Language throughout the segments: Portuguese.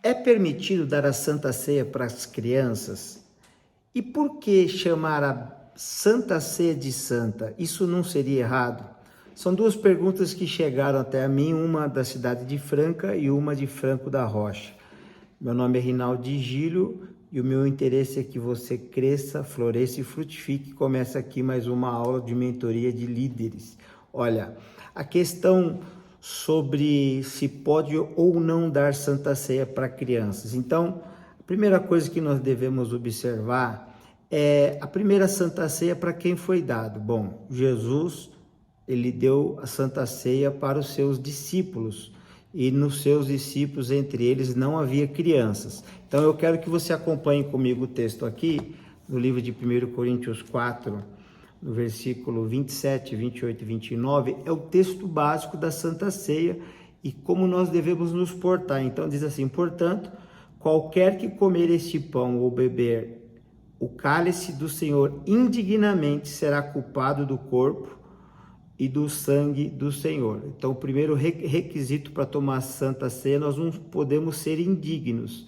É permitido dar a Santa Ceia para as crianças? E por que chamar a Santa Ceia de santa? Isso não seria errado? São duas perguntas que chegaram até a mim, uma da cidade de Franca e uma de Franco da Rocha. Meu nome é Rinaldo Gílio e o meu interesse é que você cresça, floresça e frutifique. Começa aqui mais uma aula de mentoria de líderes. Olha, a questão sobre se pode ou não dar Santa Ceia para crianças. Então, a primeira coisa que nós devemos observar é a primeira Santa Ceia para quem foi dado. Bom, Jesus, ele deu a Santa Ceia para os seus discípulos. E nos seus discípulos, entre eles, não havia crianças. Então, eu quero que você acompanhe comigo o texto aqui, no livro de 1 Coríntios 4, no versículo 27, 28 e 29, é o texto básico da Santa Ceia e como nós devemos nos portar. Então, diz assim: portanto, qualquer que comer este pão ou beber o cálice do Senhor indignamente será culpado do corpo e do sangue do Senhor. Então, o primeiro requisito para tomar a Santa Ceia, nós não podemos ser indignos.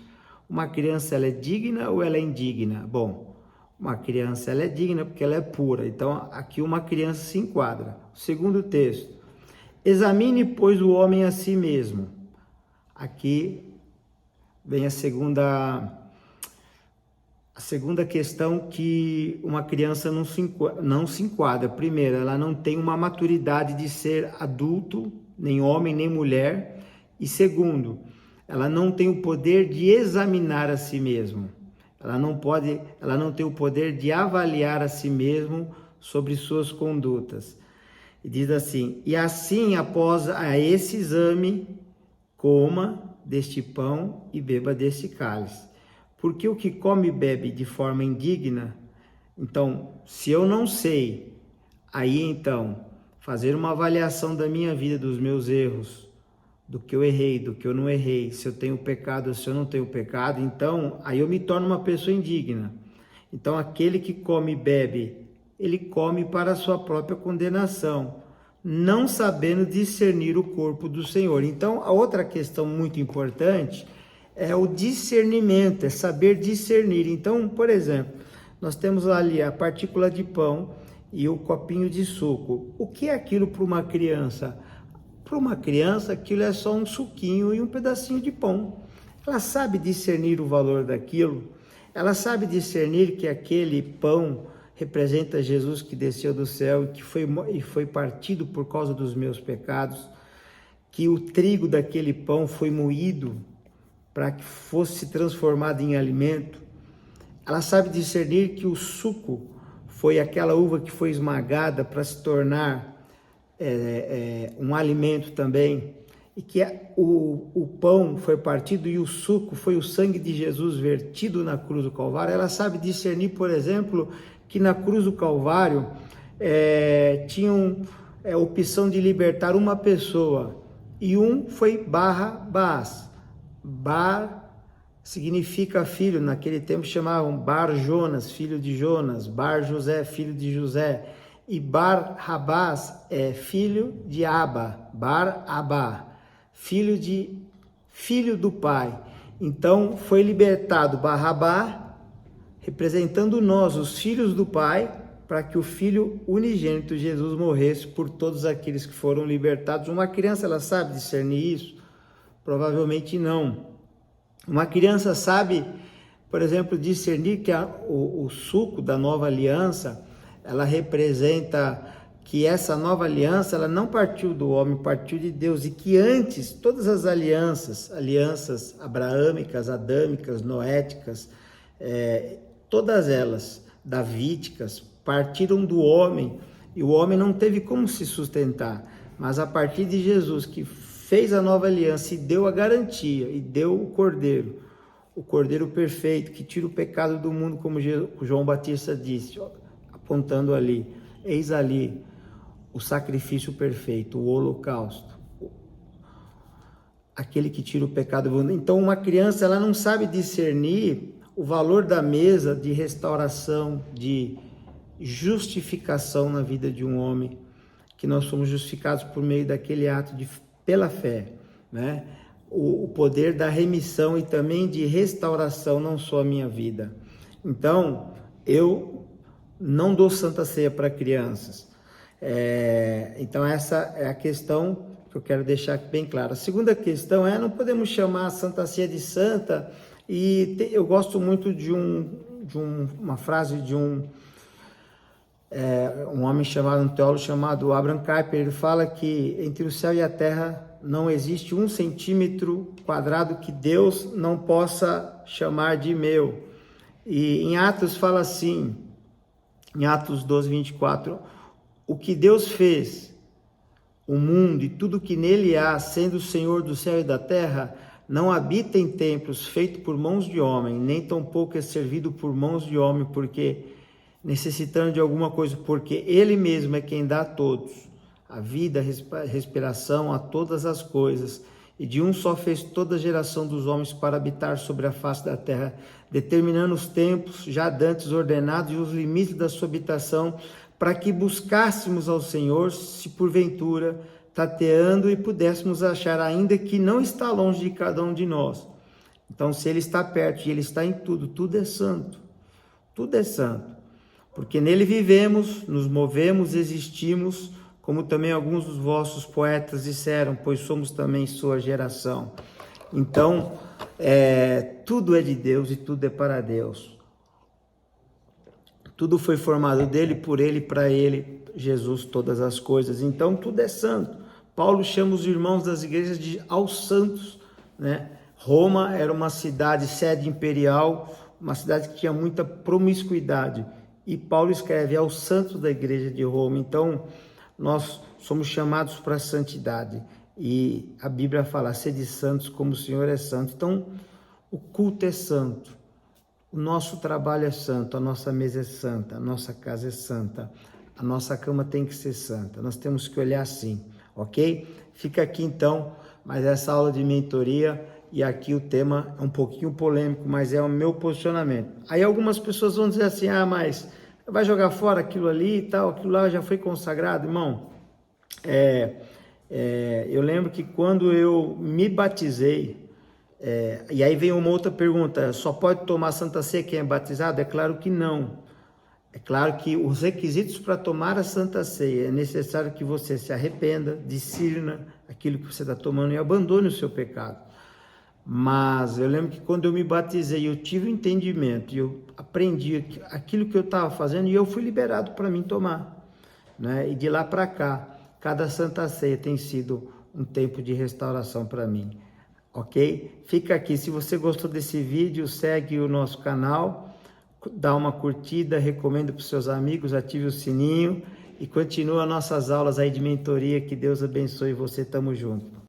Uma criança, ela é digna ou ela é indigna? Bom, uma criança, ela é digna porque ela é pura. Então, aqui uma criança se enquadra. Segundo texto: examine, pois, o homem a si mesmo. Aqui vem a segunda questão, que uma criança não se enquadra. Primeiro, ela não tem uma maturidade de ser adulto, nem homem, nem mulher. E segundo, ela não tem o poder de examinar a si mesmo. Ela não tem o poder de avaliar a si mesmo sobre suas condutas. E diz assim: e assim, após esse exame, coma deste pão e beba deste cálice. Porque o que come e bebe de forma indigna, então, se eu não sei, aí então, fazer uma avaliação da minha vida, dos meus erros, do que eu errei, do que eu não errei, se eu tenho pecado, se eu não tenho pecado, então, aí eu me torno uma pessoa indigna. Então, aquele que come e bebe, ele come para a sua própria condenação, não sabendo discernir o corpo do Senhor. Então, a outra questão muito importante é o discernimento, é saber discernir. Então, por exemplo, nós temos ali a partícula de pão e o copinho de suco. O que é aquilo para uma criança? Para uma criança, aquilo é só um suquinho e um pedacinho de pão. Ela sabe discernir o valor daquilo, ela sabe discernir que aquele pão representa Jesus que desceu do céu e foi partido por causa dos meus pecados, que o trigo daquele pão foi moído para que fosse transformado em alimento. Ela sabe discernir que o suco foi aquela uva que foi esmagada para se tornar um alimento também, e que o pão foi partido e o suco foi o sangue de Jesus vertido na cruz do Calvário. Ela sabe discernir, por exemplo, que na cruz do Calvário tinham a opção de libertar uma pessoa, e um foi Barrabás. Bar significa filho, naquele tempo chamavam Bar Jonas, filho de Jonas, Bar José, filho de José, e Barrabás é filho de Abba, Bar Abá, filho do pai. Então foi libertado Barrabá, representando nós, os filhos do pai, para que o filho unigênito Jesus morresse por todos aqueles que foram libertados. Uma criança, ela sabe discernir isso? Provavelmente não. Uma criança sabe, por exemplo, discernir que o suco da nova aliança, ela representa que essa nova aliança, ela não partiu do homem, partiu de Deus, e que antes todas as alianças abraâmicas, adâmicas, noéticas, todas elas, davídicas, partiram do homem, e o homem não teve como se sustentar, mas a partir de Jesus, que fez a nova aliança e deu a garantia, e deu o Cordeiro perfeito, que tira o pecado do mundo, como João Batista disse, apontando ali, eis ali o sacrifício perfeito, o holocausto, aquele que tira o pecado do mundo. Então, uma criança, ela não sabe discernir o valor da mesa de restauração, de justificação na vida de um homem, que nós somos justificados por meio daquele ato pela fé, né? o poder da remissão e também de restauração, não só a minha vida. Então, eu não dou Santa Ceia para crianças. Então, essa é a questão que eu quero deixar bem clara. A segunda questão não podemos chamar a Santa Ceia de santa, e eu gosto muito de uma frase de um homem chamado, um teólogo chamado Abraham Kuyper. Ele fala que entre o céu e a terra não existe 1 centímetro quadrado que Deus não possa chamar de meu. E em Atos fala assim, em Atos 12, 24, o que Deus fez, o mundo e tudo que nele há, sendo o Senhor do céu e da terra, não habita em templos feitos por mãos de homem, nem tampouco é servido por mãos de homem, porque necessitando de alguma coisa, porque Ele mesmo é quem dá a todos, a vida, a respiração, a todas as coisas, e de um só fez toda a geração dos homens para habitar sobre a face da terra, determinando os tempos já dantes ordenados e os limites da sua habitação, para que buscássemos ao Senhor, se porventura tateando e pudéssemos achar, ainda que não está longe de cada um de nós. Então, se Ele está perto e Ele está em tudo, tudo é santo, porque nele vivemos, nos movemos, existimos, como também alguns dos vossos poetas disseram, pois somos também sua geração. Então, tudo é de Deus e tudo é para Deus. Tudo foi formado dele, por ele, para ele, Jesus, todas as coisas. Então, tudo é santo. Paulo chama os irmãos das igrejas aos santos, né? Roma era uma cidade, sede imperial, uma cidade que tinha muita promiscuidade. E Paulo escreve aos santos da igreja de Roma. Então, nós somos chamados para a santidade. E a Bíblia fala, sede santos como o Senhor é santo. Então, o culto é santo. O nosso trabalho é santo, a nossa mesa é santa, a nossa casa é santa, a nossa cama tem que ser santa. Nós temos que olhar assim, ok? Fica aqui então mais essa aula de mentoria, e aqui o tema é um pouquinho polêmico, mas é o meu posicionamento. Aí algumas pessoas vão dizer assim, mas vai jogar fora aquilo ali e tal, aquilo lá já foi consagrado. Irmão, eu lembro que quando eu me batizei, e aí vem uma outra pergunta, só pode tomar Santa Ceia quem é batizado? É claro que não. É claro que os requisitos para tomar a Santa Ceia é necessário que você se arrependa, discirna aquilo que você está tomando e abandone o seu pecado. Mas eu lembro que quando eu me batizei, eu tive o entendimento, e eu aprendi aquilo que eu estava fazendo, e eu fui liberado para mim tomar, né? E de lá para cá, cada Santa Ceia tem sido um tempo de restauração para mim. Ok? Fica aqui. Se você gostou desse vídeo, segue o nosso canal, dá uma curtida, recomenda para os seus amigos, ative o sininho e continua nossas aulas aí de mentoria. Que Deus abençoe você. Tamo junto.